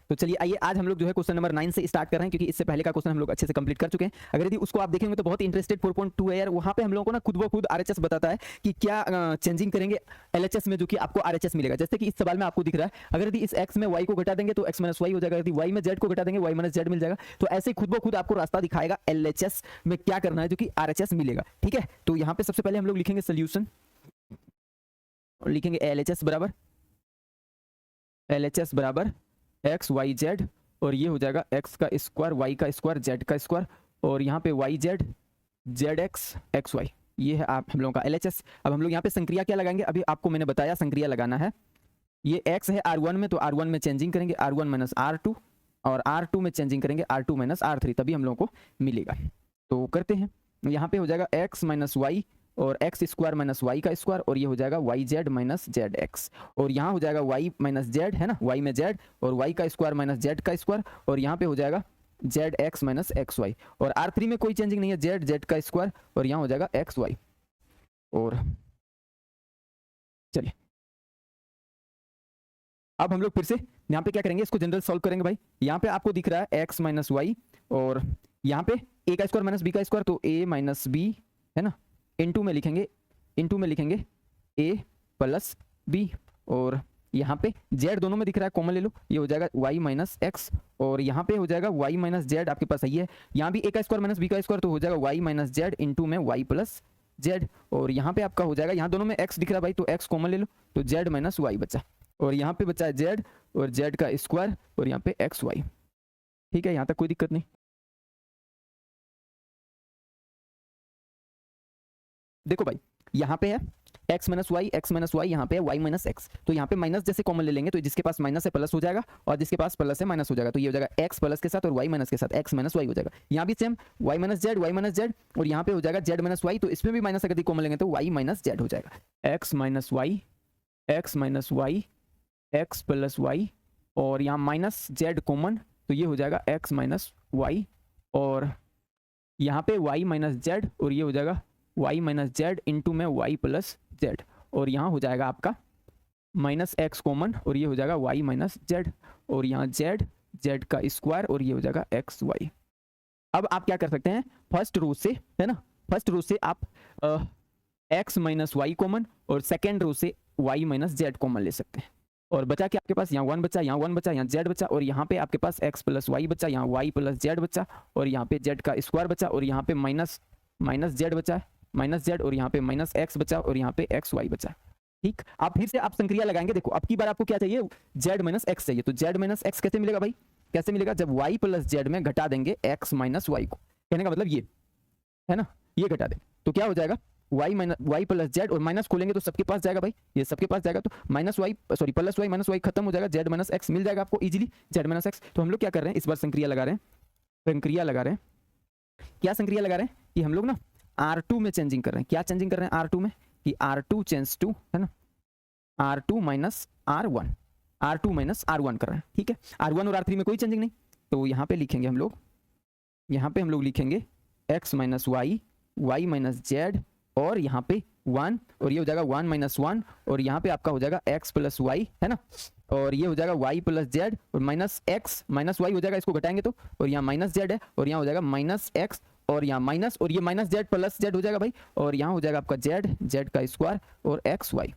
तो चलिए आइए आज हम लोग जो है क्वेश्चन नंबर 9 से स्टार्ट कर रहे हैं, क्योंकि इससे पहले का क्वेश्चन हम लोग अच्छे से कंप्लीट कर चुके हैं। अगर यदि उसको आप देखेंगे तो बहुत इंटरेस्टेड 4.2 है यार, वहां पे हम लोगों को ना खुद ब खुद आरएचएस बताता है कि क्या चेंजिंग करेंगे एलएचएस में, जो कि आपको आरएचएस मिलेगा। जैसे कि इस सवाल में आपको दिख रहा है, अगर यदि इस एक्स में वाई को घटा देंगे तो एक्स माइनस वाई हो जाएगा, यदि वाई में जेड को घटा देंगे वाई माइनस जेड मिल जाएगा। तो ऐसे खुद ब खुद आपको रास्ता दिखाएगा एलएचएस में क्या करना है, जो कि आरएचएस मिलेगा। ठीक है, तो यहाँ पे सबसे पहले हम लोग लिखेंगे सोल्यूशन और लिखेंगे एलएचएस बराबर एक्स वाई जेड, और ये हो जाएगा एक्स का स्क्वायर वाई का स्क्वायर जेड का स्क्वायर, और यहाँ पे y z z x x y, ये है आप हम लोगों का एलएचएस। अब हम लोग यहाँ पे संक्रिया क्या लगाएंगे, अभी आपको मैंने बताया संक्रिया लगाना है। ये एक्स है R1 में, तो R1 में चेंजिंग करेंगे R1 माइनस R2, और R2 में चेंजिंग करेंगे R2 माइनस R3, तभी हम लोगों को मिलेगा। तो करते हैं, यहाँ पे हो जाएगा एक्स माइनस वाई और एक्स स्क्वायर माइनस वाई का स्क्वायर, और ये हो जाएगा y z minus z x, और यहाँ हो जाएगा वाई माइनस जेड है ना, वाई में जेड और वाई का स्क्वायर माइनस जेड का स्क्वायर, और यहाँ पे हो जाएगा z x minus x y, और R3 में कोई चेंजिंग नहीं है, जेड जेड का स्क्वायर, और यहाँ हो जाएगा एक्स वाई। और चलिए अब हम लोग फिर से यहाँ पे क्या करेंगे, इसको जनरल सॉल्व करेंगे भाई। यहाँ पे आपको दिख रहा है एक्स माइनस वाई, और यहाँ पे ए का स्क्वायर माइनस बी का स्क्वायर, तो ए माइनस बी है ना, इनटू में लिखेंगे ए प्लस बी, और यहाँ पे जेड दोनों में दिख रहा है, कॉमन ले लो, ये हो जाएगा वाई माइनस एक्स, और यहाँ पे हो जाएगा वाई माइनस जेड, आपके पास सही है। यहाँ भी ए का स्क्वायर माइनस बी का स्क्वायर, तो हो जाएगा वाई माइनस जेड इंटू में वाई प्लस जेड, और यहाँ पे आपका हो जाएगा, यहाँ दोनों में एक्स दिख रहा है भाई, तो एक्स कॉमन ले लो, तो जेड माइनस वाई बचा, और यहाँ पे बचा है जेड और जेड का स्क्वायर, और यहाँ पे एक्स वाई। ठीक है, यहाँ तक कोई दिक्कत नहीं। देखो भाई यहाँ पे है x माइनस वाई, यहाँ पे है y माइनस एक्स, तो यहाँ पे माइनस जैसे कॉमन ले लेंगे, तो जिसके पास माइनस है प्लस हो जाएगा, और जिसके पास प्लस है माइनस हो जाएगा, तो ये हो जाएगा x प्लस के साथ और y माइनस के साथ x माइनस वाई हो जाएगा। यहाँ भी सेम y माइनस जेड, और यहाँ पे हो जाएगा z माइनस वाई, तो इसमें भी माइनस अगर कॉमन लेंगे तो y माइनस जेड हो जाएगा। x minus y x plus y, और यहाँ माइनस जेड कॉमन, तो ये हो जाएगा x माइनस वाई, और यहाँ पे y माइनस जेड, और ये हो जाएगा y माइनस जेड इंटू में y प्लस जेड, और यहाँ हो जाएगा आपका माइनस एक्स कॉमन, और ये हो जाएगा y माइनस जेड, और यहाँ जेड जेड का स्क्वायर, और ये हो जाएगा एक्स वाई। अब आप क्या कर सकते हैं, फर्स्ट रो से है ना, फर्स्ट रो से आप x माइनस वाई कॉमन, और सेकेंड रो से y माइनस जेड कॉमन ले सकते हैं, और बचा कि आपके पास यहाँ 1 बचा, यहाँ 1 बचा, यहाँ z बचा, और यहाँ पे आपके पास x प्लस वाई बचा, यहाँ y प्लस जेड बचा, और यहाँ पे z का स्क्वायर बचा, और यहाँ पे माइनस जेड बचा है, माइनस जेड, और यहाँ पे माइनस एक्स बचा, और यहाँ पे एक्स वाई बचा। ठीक, आप फिर से आप संक्रिया लगाएंगे। देखो अब की बार आपको क्या चाहिए, जेड माइनस एक्स चाहिए, तो जेड माइनस एक्स कैसे मिलेगा भाई, कैसे मिलेगा, जब वाई प्लस जेड में घटा देंगे एक्स माइनस वाई को, कहने का मतलब ये है ना, ये घटा दें तो क्या हो जाएगा, वाई प्लस जेड, और माइनस खोलेंगे तो सबके पास जाएगा भाई, ये सबके पास जाएगा, तो minus y sorry plus y minus y खत्म हो जाएगा, जेड माइनस एक्स मिल जाएगा आपको इजीली, जेड माइनस एक्स। तो हम लोग क्या कर रहे हैं, इस बार संक्रिया लगा रहे हैं, क्या संक्रिया लगा रहे हैं कि हम लोग ना R2 में चेंजिंग कर रहे हैं। क्या चेंजिंग कर रहे हैं R2 में, कि R2 चेंज टू है ना R2 minus R1, R2 minus R1 कर रहे हैं। ठीक है, R1 और R3 में कोई चेंजिंग नहीं, तो यहाँ पे लिखेंगे हम लोग, यहाँ पे हम लोग लिखेंगे x minus y y minus z, और यहाँ पे 1, और ये हो जाएगा 1 माइनस 1, और यहाँ पे आपका हो जाएगा x प्लस वाई है ना, और ये हो जाएगा y प्लस जेड, और माइनस एक्स माइनस वाई हो जाएगा, इसको घटाएंगे तो, और यहाँ माइनस जेड है, और यहाँ हो जाएगा माइनस एक्स, और यहाँ माइनस, और ये माइनस जेड प्लस जेड हो जाएगा भाई, और यहाँ हो जाएगा आपका जेड का स्क्वायर और एक्स वाई।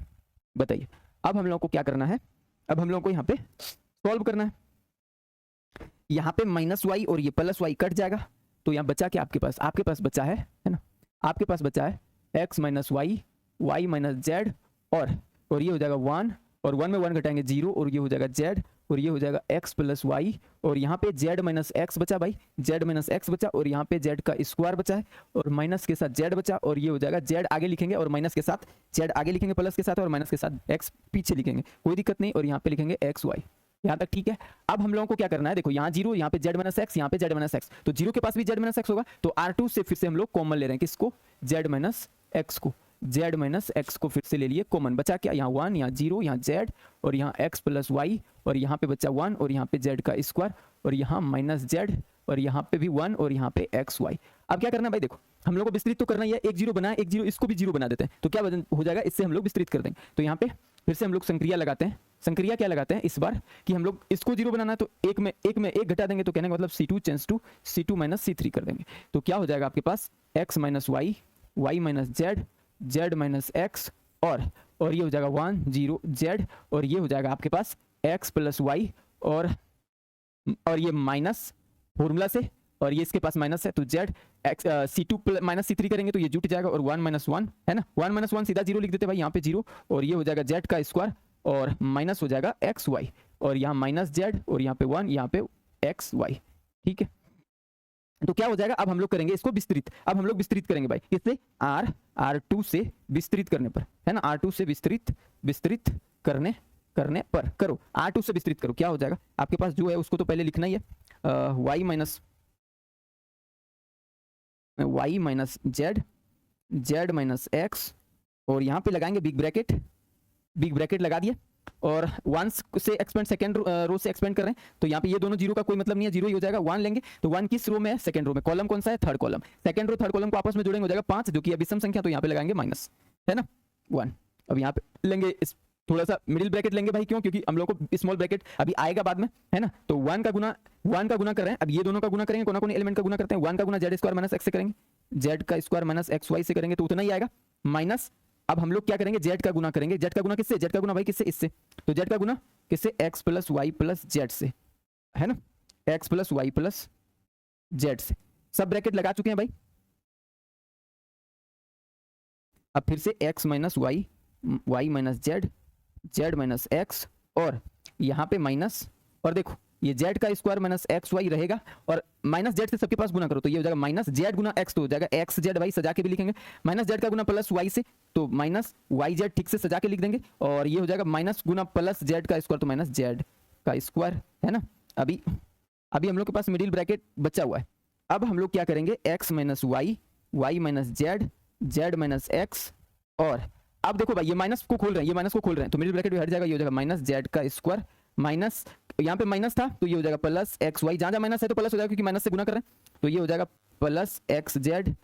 बताइए अब हम लोगों को क्या करना है, अब हम लोगों को यहाँ पे सॉल्व करना है। यहाँ पे माइनस वाई और ये प्लस वाई कट जाएगा, तो यहाँ बचा क्या आपके पास बचा है ना, आपके पास बचा है x minus y minus z, और ये हो जाएगा 1, और 1 में 1 घटाएंगे 0, और ये हो जाएगा जेड, और ये हो जाएगा x प्लस वाई, और यहाँ पे z माइनस एक्स बचा भाई, z माइनस एक्स बचा, और यहाँ पे z का स्क्वायर बचा है, और माइनस के साथ z बचा, और ये हो जाएगा z आगे लिखेंगे, और माइनस के साथ z आगे लिखेंगे प्लस के साथ, और माइनस के साथ x पीछे लिखेंगे, कोई दिक्कत नहीं, और यहाँ पे लिखेंगे एक्स वाई। यहाँ तक ठीक है। अब हम लोगों को क्या करना है, देखो यहाँ 0, यहाँ पे z माइनस एक्स, यहाँ पे z माइनस एक्स, तो 0 के पास भी z माइनस एक्स होगा, तो R2 से फिर से हम लोग कॉमन ले रहे हैं, किसको, z माइनस एक्स को, z माइनस एक्स को फिर से ले लिए कॉमन, बचा क्या, यहाँ 1, यहाँ 0, यहाँ z, और यहाँ x प्लस वाई, और यहाँ पे बचा 1, और यहाँ पे z का स्क्वायर, और यहाँ माइनस z, और यहाँ पे भी 1, और यहाँ पे एक्स वाई। अब क्या करना है भाई, देखो हम लोग को विस्तृत तो करना ही है, एक 0 बनाए, एक 0 इसको भी 0 बना देते हैं, तो क्या हो जाएगा, इससे हम लोग विस्तृत कर देंगे। तो यहाँ पे फिर से हम लोग संक्रिया लगाते हैं, संक्रिया क्या लगाते हैं इस बार कि हम लोग इसको 0 बनाना है तो एक में एक घटा देंगे, तो कहने का मतलब C2 change to C2 minus C3 कर देंगे। तो क्या हो जाएगा आपके पास x minus y, y minus z, z minus x, और ये हो जाएगा 1 0 जेड, और ये हो जाएगा आपके पास x प्लस वाई, और ये माइनस फॉर्मूला से, और ये इसके पास माइनस है तो Z x C2 minus C3 करेंगे तो ये जुट जाएगा, और 1 माइनस 1 है ना, 1 माइनस 1 सीधा 0 लिख देते भाई यहाँ पे 0, और ये हो जाएगा जेड का स्क्वायर, और माइनस हो जाएगा एक्स वाई, और यहाँ माइनस जेड, और यहाँ पे 1, यहाँ पे एक्स वाई। ठीक है, तो क्या हो जाएगा, अब हम लोग करेंगे इसको विस्तृत। अब हम लोग विस्तृत करेंगे भाई किससे, R2 से विस्तृत करने पर, है ना, R2 से विस्तृत करने पर करो, R2 से विस्तृत करो। क्या हो जाएगा आपके पास जो है उसको तो पहले लिखना ही है, y minus z, z minus x, और यहाँ पे लगाएंगे बिग ब्रैकेट लगा दिए, और 1 से एक्सपेंड सेकंड रो से एक्सपेंड कर रहे हैं, तो यहाँ पे ये दोनों जीरो का कोई मतलब नहीं है, जीरो ही हो जाएगा। 1 लेंगे तो 1 किस रो में है, सेकंड रो में, कॉलम कौन सा है, third column, second row third column को आपस में जोड़ेंगे हो जाएगा 5, जो कि अभिसम संख्या, तो यहाँ पे लगाएंगे माइनस, है ना 1। अब यहाँ पे लेंगे इस थोड़ा सा मिडिल ब्रैकेट लेंगे भाई, क्यों, क्योंकि हम लोग को स्मॉल ब्रैकेट अभी आएगा बाद में, है ना, तो 1 का गुना कर रहे हैं, अब ये दोनों का गुना करेंगे, कौन एलिमेंट का गुना करते हैं, 1 का गुना जेड स्क्वायर माइनस एक्स से करेंगे, जेड का स्क्वायर माइनस एक्स वाई से करेंगे तो उतना ही आएगा, माइनस अब हम लोग क्या करेंगे, जेड का गुना करेंगे, जेड का गुना किससे, जेड का गुना भाई किससे, इससे, तो जेड का गुना किससे, x plus y plus z से, है ना, x plus y plus z से, सब ब्रैकेट लगा चुके हैं भाई। अब फिर से x minus y, y minus z, z minus x, और यहाँ पे माइनस, और देखो ये जेड का स्क्वायर माइनस एक्स वाई रहेगा, और माइनस जेड से सबके पास गुना करो तो ये हो जाएगा माइनस जेड गुना एक्स, तो हो जाएगा एक्स जेड वाई, सजा के भी लिखेंगे, माइनस जेड का गुना प्लस वाई से, तो माइनस वाई जेड ठीक से सजा के लिख देंगे, और ये हो जाएगा माइनस गुना प्लस जेड का स्क्वायर, तो माइनस जेड का स्क्वायर, है ना। अभी हम लोग के पास मिडिल ब्रैकेट बचा हुआ है। अब हम लोग क्या करेंगे, x minus y, y minus z, z minus x, और अब देखो भाई ये माइनस को खोल रहे हैं, तो मिडिल ब्रैकेट भी हट जाएगा, ये हो जाएगा माइनस जेड का स्क्वायर, माइनस यहाँ पे माइनस था तो ये हो जाएगा प्लस एक्स वाई, जहाँ माइनस है तो प्लस हो जाएगा क्योंकि माइनस से गुना कर रहे हैं, तो ये हो जाएगा plus x z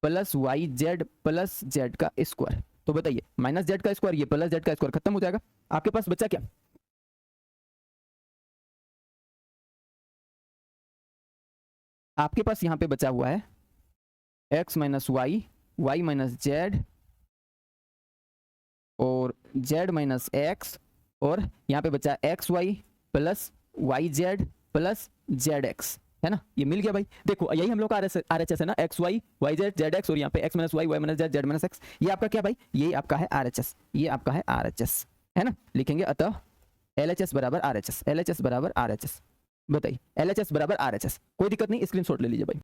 plus y z plus z का स्क्वायर। तो बताइए माइनस जेड का स्क्वायर, ये प्लस जेड का स्क्वायर, खत्म हो जाएगा। आपके पास बचा क्या, आपके पास यहाँ पे बचा हुआ है x minus y, y minus z, और जेड माइनस एक्स, और यहाँ पे बचा x y plus y z plus z x, है ना, ये मिल गया भाई। देखो यही हम लोग का RHS है ना, x y y z z x, और यहाँ पे x minus y, y minus z, z minus x, ये आपका क्या भाई, ये आपका है RHS, ये आपका है RHS, है ना। लिखेंगे अतः LHS बराबर RHS, LHS बराबर RHS, बताइए LHS बराबर RHS, कोई दिक्कत नहीं, स्क्रीनशॉट ले लीजिए भाई।